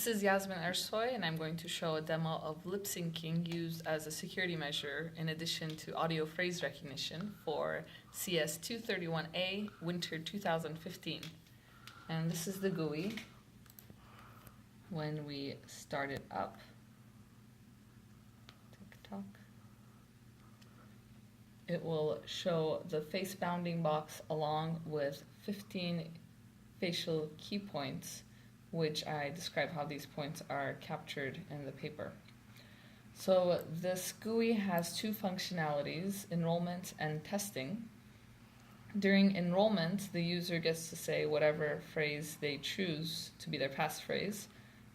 This is Yasemin Ersoy, and I'm going to show a demo of lip syncing used as a security measure in addition to audio phrase recognition for CS231A Winter 2015. And this is the GUI when we start it up. Tick-tock. It will show the face bounding box along with 15 facial key points, which I describe how these points are captured in the paper. So this GUI has two functionalities, enrollment and testing. During enrollment, the user gets to say whatever phrase they choose to be their passphrase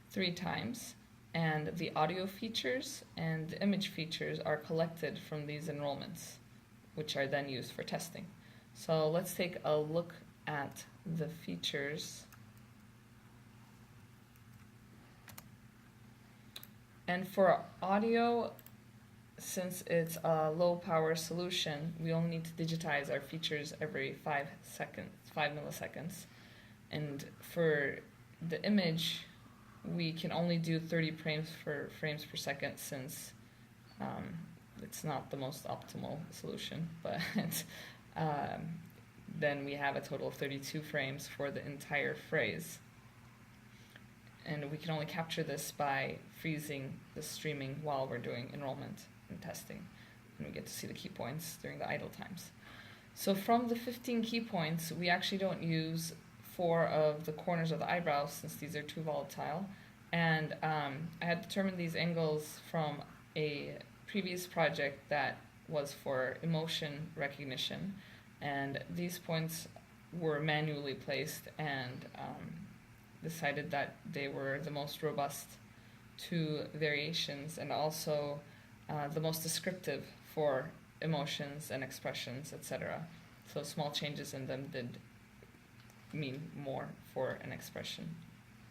3 times, and the audio features and the image features are collected from these enrollments, which are then used for testing. So let's take a look at the features. And for audio, since it's a low power solution, we only need to digitize our features every 5 milliseconds. And for the image, we can only do 30 frames per second, since it's not the most optimal solution, but then we have a total of 32 frames for the entire phrase. And we can only capture this by freezing the streaming while we're doing enrollment and testing. And we get to see the key points during the idle times. So from the 15 key points, we actually don't use 4 of the corners of the eyebrows, since these are too volatile. And I had determined these angles from a previous project that was for emotion recognition. And these points were manually placed, and decided that they were the most robust to variations, and also the most descriptive for emotions and expressions, etc. So small changes in them did mean more for an expression,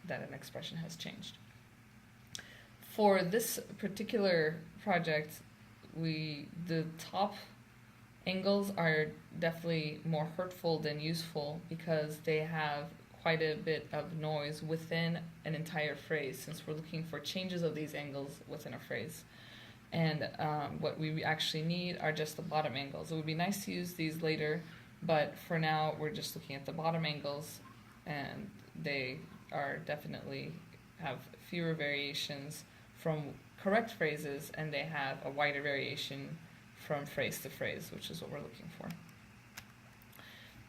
that an expression has changed. For this particular project, the top angles are definitely more hurtful than useful, because they have quite a bit of noise within an entire phrase, since we're looking for changes of these angles within a phrase. And what we actually need are just the bottom angles. It would be nice to use these later, but for now we're just looking at the bottom angles, and they are definitely have fewer variations from correct phrases, and they have a wider variation from phrase to phrase, which is what we're looking for.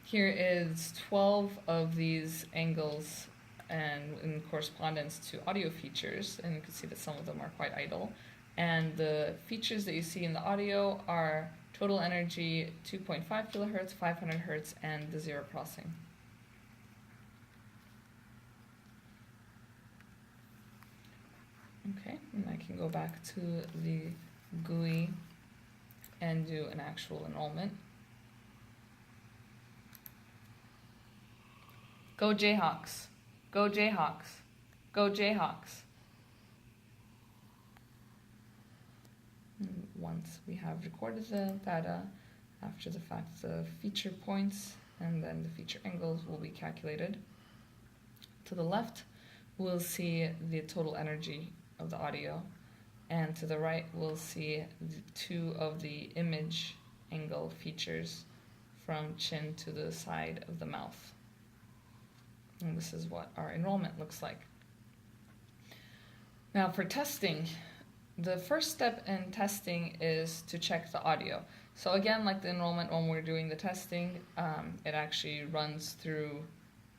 Here is 12 of these angles, and in correspondence to audio features, and you can see that some of them are quite idle. And the features that you see in the audio are total energy 2.5 kilohertz, 500 hertz, and the zero crossing. Okay, and I can go back to the GUI and do an actual enrollment. Go Jayhawks, go Jayhawks, go Jayhawks. And once we have recorded the data, after the fact the feature points and then the feature angles will be calculated. To the left, we'll see the total energy of the audio, and to the right, we'll see 2 of the image angle features from chin to the side of the mouth. And this is what our enrollment looks like. Now for testing, the first step in testing is to check the audio. So again, like the enrollment, when we're doing the testing, it actually runs through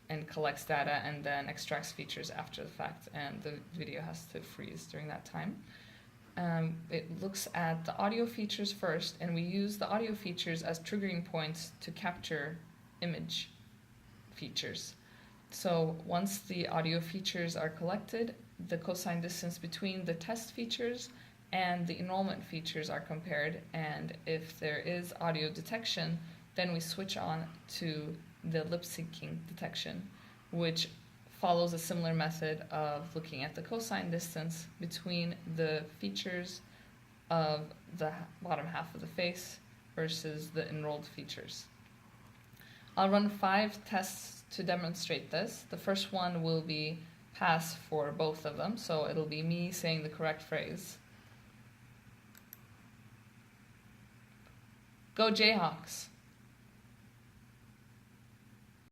and collects data and then extracts features after the fact, and the video has to freeze during that time. It looks at the audio features first, and we use the audio features as triggering points to capture image features. So once the audio features are collected, the cosine distance between the test features and the enrollment features are compared, and if there is audio detection, then we switch on to the lip syncing detection, which follows a similar method of looking at the cosine distance between the features of the bottom half of the face versus the enrolled features. I'll run 5 tests to demonstrate this. The first one will be pass for both of them. So it'll be me saying the correct phrase. Go Jayhawks.